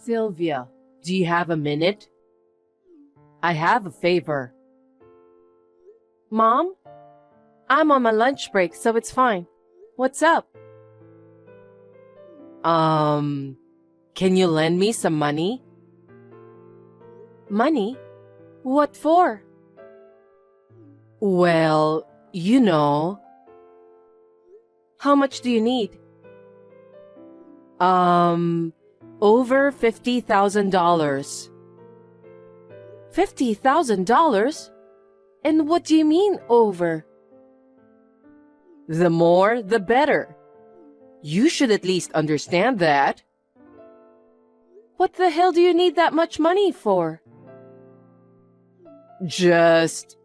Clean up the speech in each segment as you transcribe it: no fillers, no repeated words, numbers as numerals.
Sylvia, do you have a minute? I have a favor. Mom? I'm on my lunch break, so it's fine. What's up? Can you lend me some money? Money? What for? Well, you know. How much do you need? Over $50,000. $50,000? And what do you mean, over? The more, the better. You should at least understand that. What the hell do you need that much money for? It's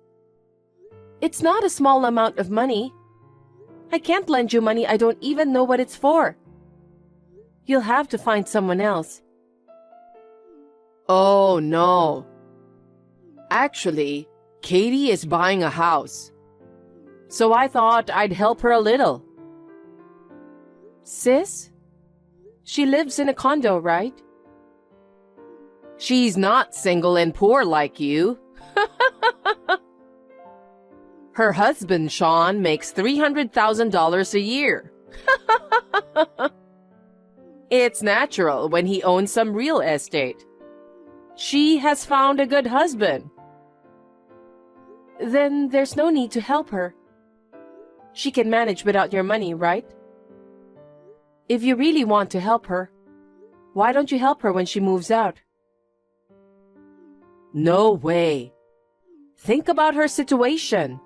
not a small amount of money. I can't lend you money I don't even know what it's for. You'll have to find someone else. Oh, no. Actually, Katie is buying a house. So I thought I'd help her a little. Sis? She lives in a condo, right? She's not single and poor like you. Her husband, Sean, makes $300,000 a year. It's natural when he owns some real estate. She has found a good husband. Then there's no need to help her. She can manage without your money, right? If you really want to help her, why don't you help her when she moves out? No way. Think about her situation.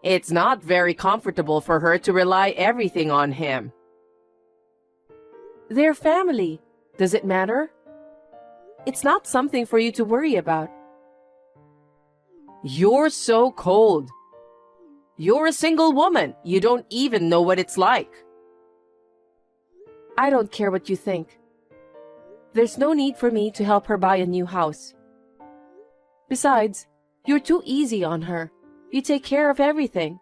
It's not very comfortable for her to rely everything on him. They're family. Does it matter? It's not something for you to worry about. You're so cold. You're a single woman. You don't even know what it's like. I don't care what you think. There's no need for me to help her buy a new house. Besides, you're too easy on her. You take care of everything.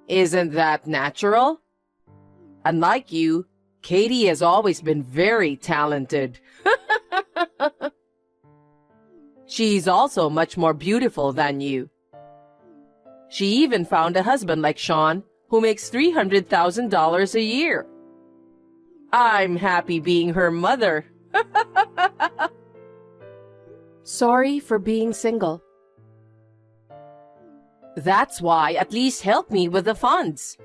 Isn't that natural? Unlike you, Katie has always been very talented. She's also much more beautiful than you. She even found a husband like Sean, who makes $300,000 a year. I'm happy being her mother. Sorry for being single. That's why at least help me with the funds.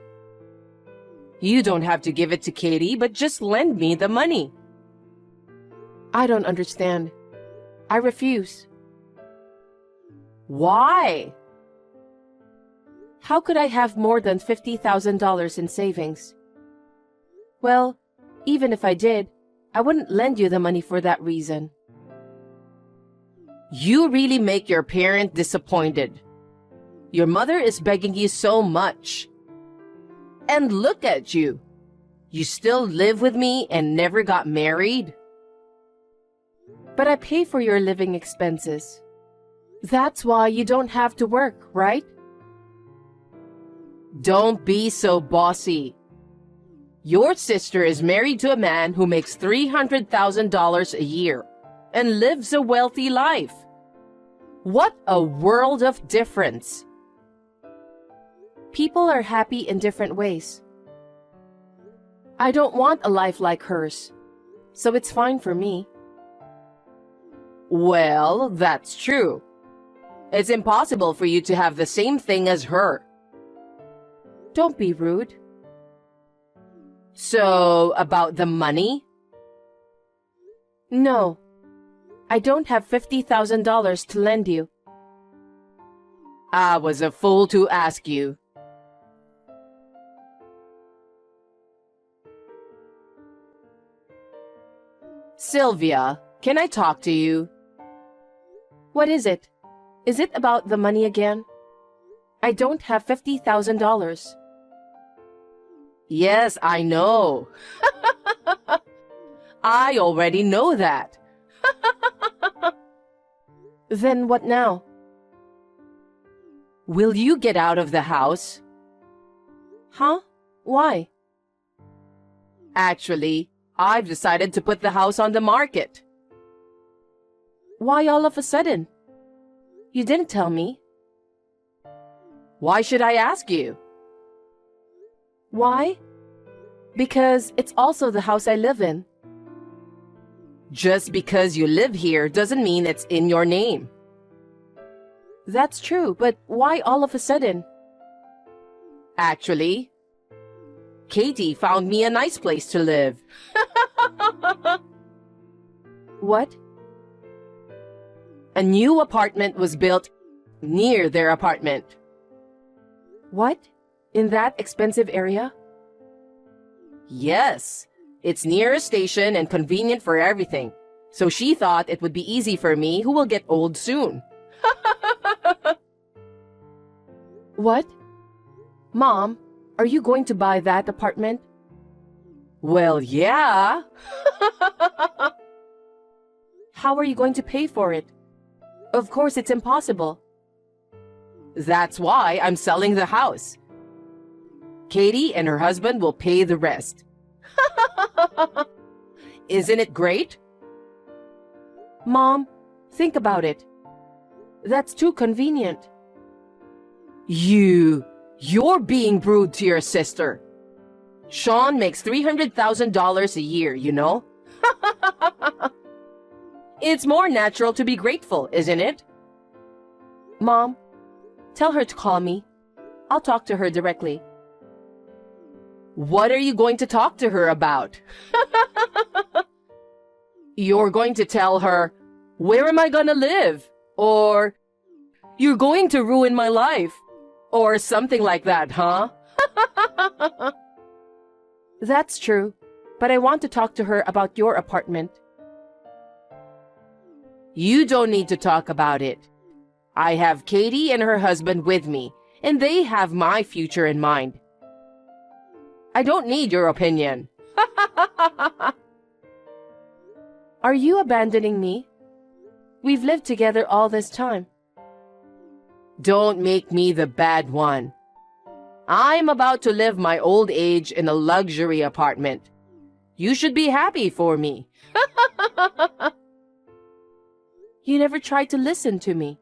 You don't have to give it to Katie, but just lend me the money. I don't understand. I refuse. Why? How could I have more than $50,000 in savings? Well, even if I did, I wouldn't lend you the money for that reason. You really make your parent disappointed. Your mother is begging you so much. And look at you. You still live with me and never got married? But I pay for your living expenses. That's why you don't have to work, right? Don't be so bossy. Your sister is married to a man who makes $300,000 a year and lives a wealthy life. What a world of difference. People are happy in different ways. I don't want a life like hers, so it's fine for me. Well, that's true. It's impossible for you to have the same thing as her. Don't be rude. So, about the money? No. I don't have $50,000 to lend you. I was a fool to ask you. Sylvia, can I talk to you? What is it? Is it about the money again? I don't have $50,000. Yes, I know. I already know that. Then what now? Will you get out of the house? Huh? Why? Actually, I've decided to put the house on the market. Why all of a sudden? You didn't tell me. Why should I ask you? Why? Because it's also the house I live in. Just because you live here doesn't mean it's in your name. That's true, but why all of a sudden? Actually, Katie found me a nice place to live. What? A new apartment was built near their apartment. What? In that expensive area? Yes, it's near a station and convenient for everything. So she thought it would be easy for me, who will get old soon. What? Mom, are you going to buy that apartment? Well, yeah. How are you going to pay for it? Of course, it's impossible. That's why I'm selling the house. Katie and her husband will pay the rest. Isn't it great? Mom, think about it. That's too convenient. You're being rude to your sister. Sean makes $300,000 a year, you know? It's more natural to be grateful, isn't it? Mom, tell her to call me. I'll talk to her directly. What are you going to talk to her about? You're going to tell her, where am I gonna live? Or, you're going to ruin my life. Or something like that, huh? That's true, but I want to talk to her about your apartment. You don't need to talk about it. I have Katie and her husband with me, and they have my future in mind. I don't need your opinion. Are you abandoning me? We've lived together all this time. Don't make me the bad one. I'm about to live my old age in a luxury apartment. You should be happy for me. You never tried to listen to me.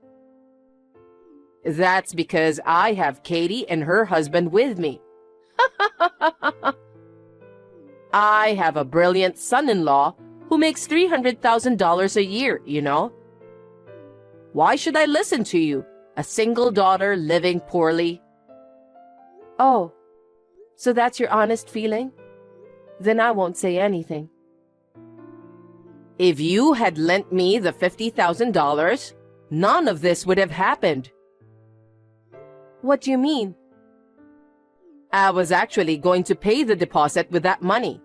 That's because I have Katie and her husband with me. I have a brilliant son-in-law who makes $300,000 a year, you know? Why should I listen to you, a single daughter living poorly? Oh, so that's your honest feeling? Then I won't say anything. If you had lent me the $50,000, none of this would have happened. What do you mean? I was actually going to pay the deposit with that money.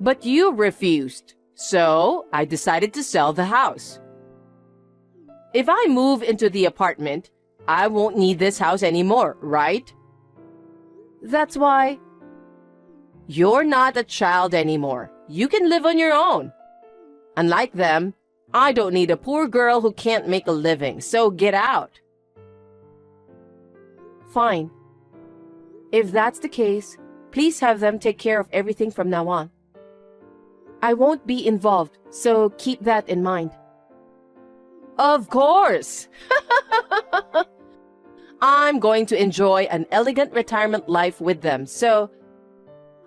But you refused, so I decided to sell the house. If I move into the apartment, I won't need this house anymore, right? That's why... You're not a child anymore. You can live on your own. Unlike them, I don't need a poor girl who can't make a living, so get out. Fine. If that's the case, please have them take care of everything from now on. I won't be involved, so keep that in mind. Of course! I'm going to enjoy an elegant retirement life with them, so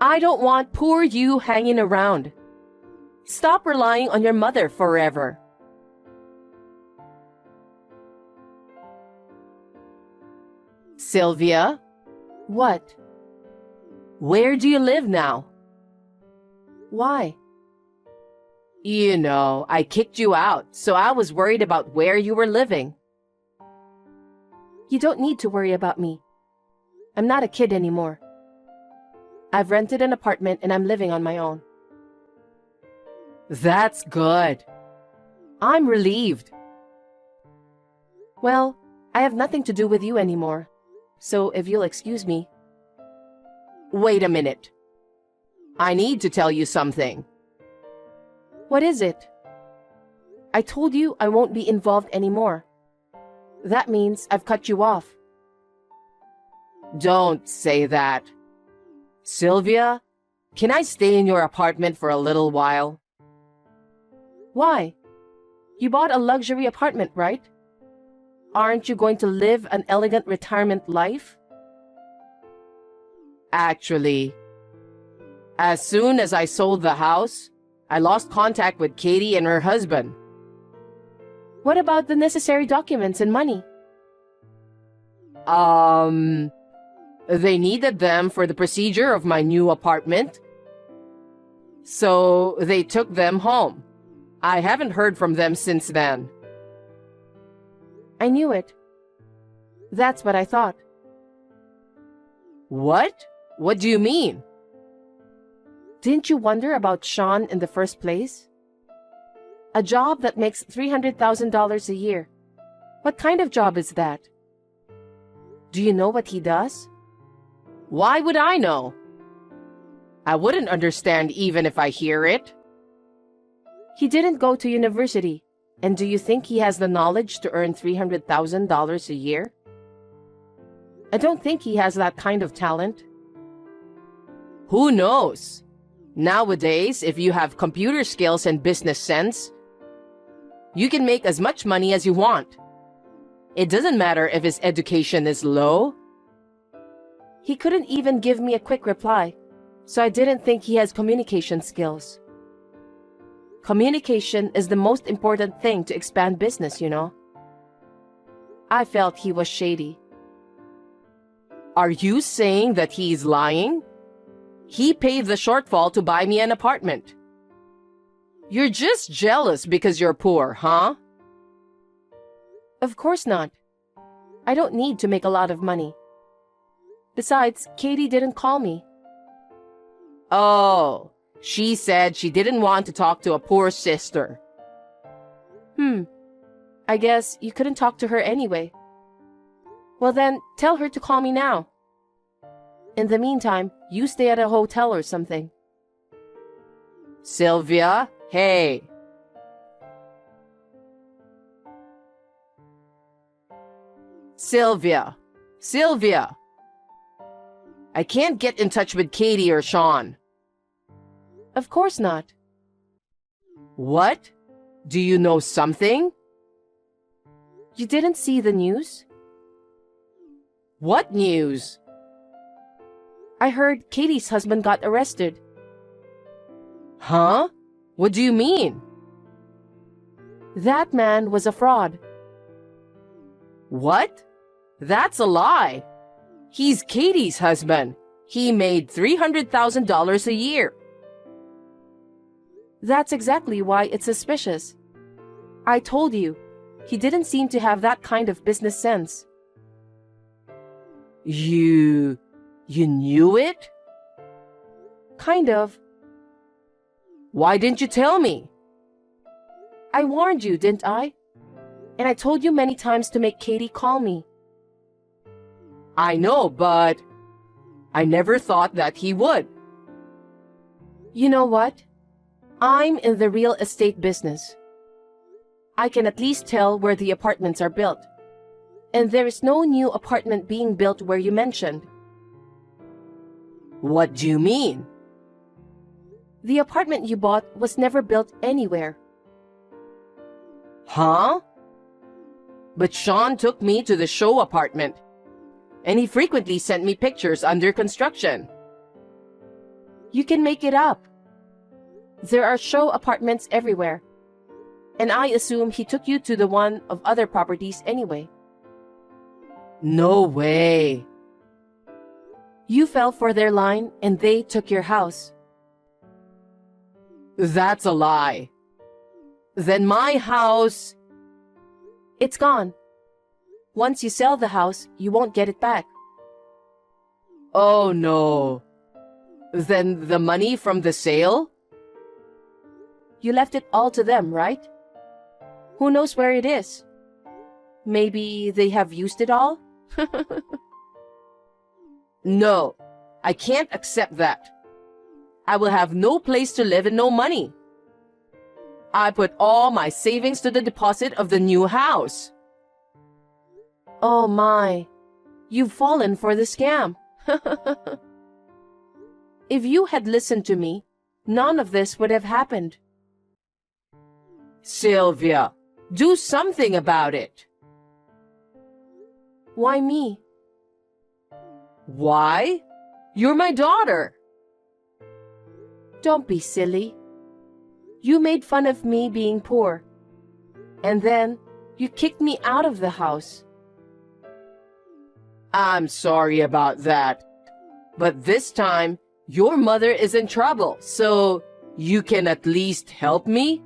I don't want poor you hanging around. Stop relying on your mother forever. Sylvia? What? Where do you live now? Why? You know, I kicked you out, so I was worried about where you were living. You don't need to worry about me. I'm not a kid anymore. I've rented an apartment and I'm living on my own. That's good. I'm relieved. Well, I have nothing to do with you anymore. So if you'll excuse me. Wait a minute. I need to tell you something. What is it? I told you I won't be involved anymore. That means I've cut you off. Don't say that. Sylvia, Can I stay in your apartment for a little while? Why? You bought a luxury apartment, right? Aren't you going to live an elegant retirement life? Actually, as soon as I sold the house, I lost contact with Katie and her husband. What about the necessary documents and money? They needed them for the procedure of my new apartment. So they took them home. I haven't heard from them since then. I knew it. That's what I thought. What? What do you mean? Didn't you wonder about Sean in the first place? A job that makes $300,000 a year. What kind of job is that? Do you know what he does? Why would I know? I wouldn't understand even if I hear it. He didn't go to university. And do you think he has the knowledge to earn $300,000 a year? I don't think he has that kind of talent. Who knows? Nowadays, if you have computer skills and business sense, you can make as much money as you want. It doesn't matter if his education is low. He couldn't even give me a quick reply, so I didn't think he has communication skills. Communication is the most important thing to expand business, you know. I felt he was shady. Are you saying that he's lying? He paid the shortfall to buy me an apartment. You're just jealous because you're poor, huh? Of course not. I don't need to make a lot of money. Besides, Katie didn't call me. Oh, she said she didn't want to talk to a poor sister. I guess you couldn't talk to her anyway. Well then, tell her to call me now. In the meantime, you stay at a hotel or something. Sylvia, hey. Sylvia. I can't get in touch with Katie or Sean. Of course not. What? Do you know something? You didn't see the news? What news? I heard Katie's husband got arrested. Huh? What do you mean? That man was a fraud. What? That's a lie. He's Katie's husband. He made $300,000 a year. That's exactly why it's suspicious. I told you, he didn't seem to have that kind of business sense. You knew it? Kind of. Why didn't you tell me? I warned you, didn't I? And I told you many times to make Katie call me. I know, but I never thought that he would. You know what? I'm in the real estate business. I can at least tell where the apartments are built. And there is no new apartment being built where you mentioned. What do you mean? The apartment you bought was never built anywhere. Huh? But Sean took me to the show apartment, and he frequently sent me pictures under construction. You can make it up. There are show apartments everywhere. And I assume he took you to the one of other properties anyway. No way. You fell for their line and they took your house. That's a lie. Then my house... It's gone. Once you sell the house, you won't get it back. Oh no. Then the money from the sale? You left it all to them, right? Who knows where it is? Maybe they have used it all? No, I can't accept that. I will have no place to live and no money. I put all my savings to the deposit of the new house. Oh my, you've fallen for the scam. If you had listened to me, none of this would have happened. Sylvia, do something about it. Why me? Why? You're my daughter. Don't be silly. You made fun of me being poor. And then you kicked me out of the house. I'm sorry about that. But this time, your mother is in trouble, so you can at least help me?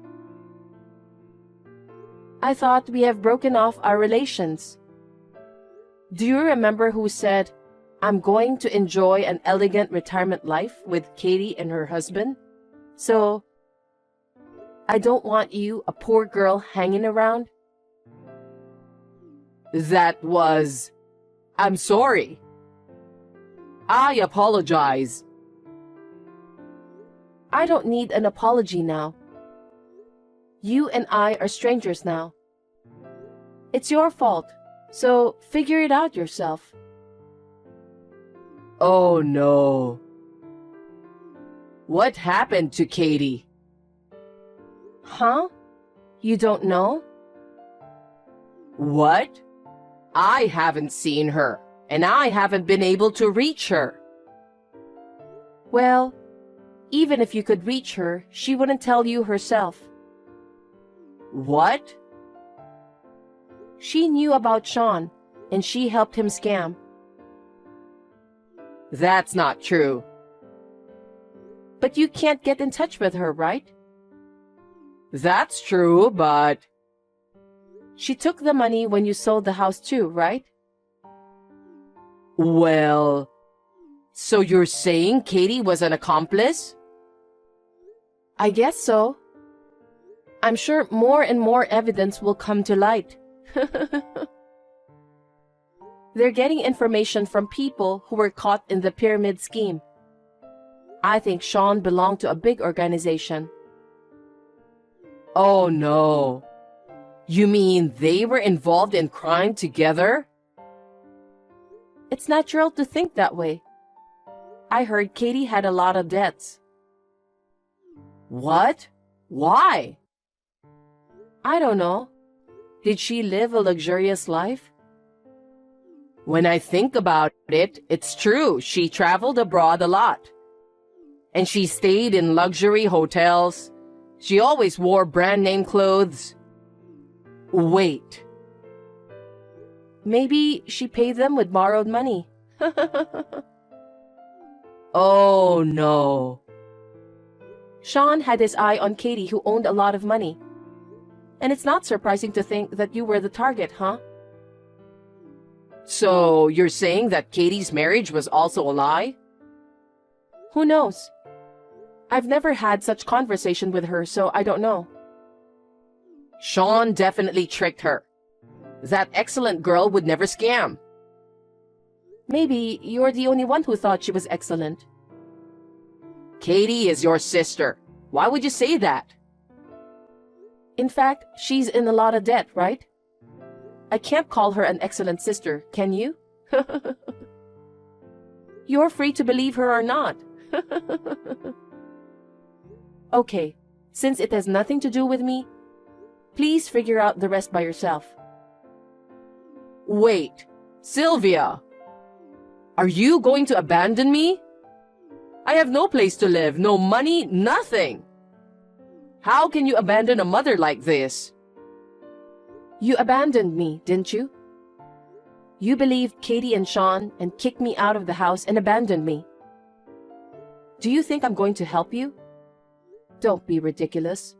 I thought we have broken off our relations. Do you remember who said, I'm going to enjoy an elegant retirement life with Katie and her husband? So, I don't want you, a poor girl, hanging around? I'm sorry. I apologize. I don't need an apology now. You and I are strangers now. It's your fault, so figure it out yourself. Oh no. What happened to Katie? Huh? You don't know? What? I haven't seen her, and I haven't been able to reach her. Well, even if you could reach her, she wouldn't tell you herself. What? She knew about Sean, and she helped him scam. That's not true. But you can't get in touch with her, right? That's true, but... She took the money when you sold the house too, right? Well... So you're saying Katie was an accomplice? I guess so. I'm sure more and more evidence will come to light. They're getting information from people who were caught in the pyramid scheme. I think Sean belonged to a big organization. Oh no. You mean they were involved in crime together? It's natural to think that way. I heard Katie had a lot of debts. What? Why? I don't know. Did she live a luxurious life? When I think about it, it's true. She traveled abroad a lot. And she stayed in luxury hotels. She always wore brand name clothes. Wait. Maybe she paid them with borrowed money. Oh no. Sean had his eye on Katie, who owned a lot of money. And it's not surprising to think that you were the target, huh? So you're saying that Katie's marriage was also a lie? Who knows? I've never had such conversation with her, so I don't know. Sean definitely tricked her. That excellent girl would never scam. Maybe you're the only one who thought she was excellent. Katie is your sister. Why would you say that? In fact, she's in a lot of debt, right? I can't call her an excellent sister, can you? You're free to believe her or not. Okay, since it has nothing to do with me, please figure out the rest by yourself. Wait, Sylvia. Are you going to abandon me? I have no place to live, no money, nothing. How can you abandon a mother like this? You abandoned me, didn't you? You believed Katie and Sean and kicked me out of the house and abandoned me. Do you think I'm going to help you? Don't be ridiculous.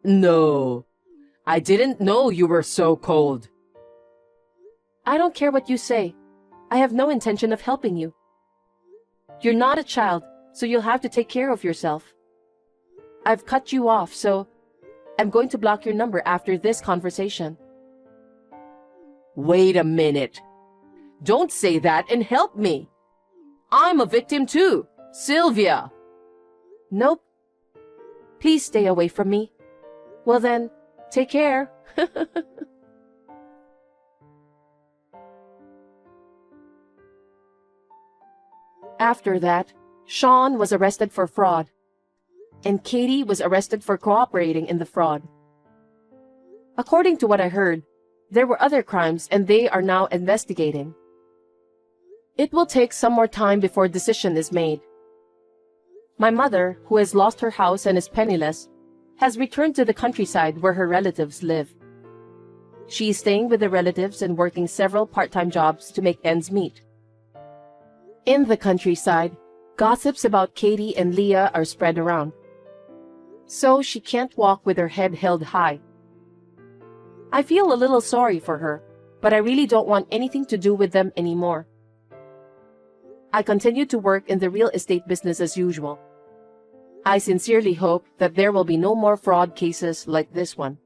No, I didn't know you were so cold. I don't care what you say. I have no intention of helping you. You're not a child, so you'll have to take care of yourself. I've cut you off, so I'm going to block your number after this conversation. Wait a minute. Don't say that and help me. I'm a victim too, Sylvia. Nope. Please stay away from me. Well then, take care. After that, Sean was arrested for fraud, and Katie was arrested for cooperating in the fraud. According to what I heard, there were other crimes and they are now investigating. It will take some more time before a decision is made. My mother, who has lost her house and is penniless, has returned to the countryside where her relatives live. She is staying with the relatives and working several part-time jobs to make ends meet. In the countryside, gossips about Katie and Leah are spread around. So she can't walk with her head held high. I feel a little sorry for her, but I really don't want anything to do with them anymore. I continue to work in the real estate business as usual. I sincerely hope that there will be no more fraud cases like this one.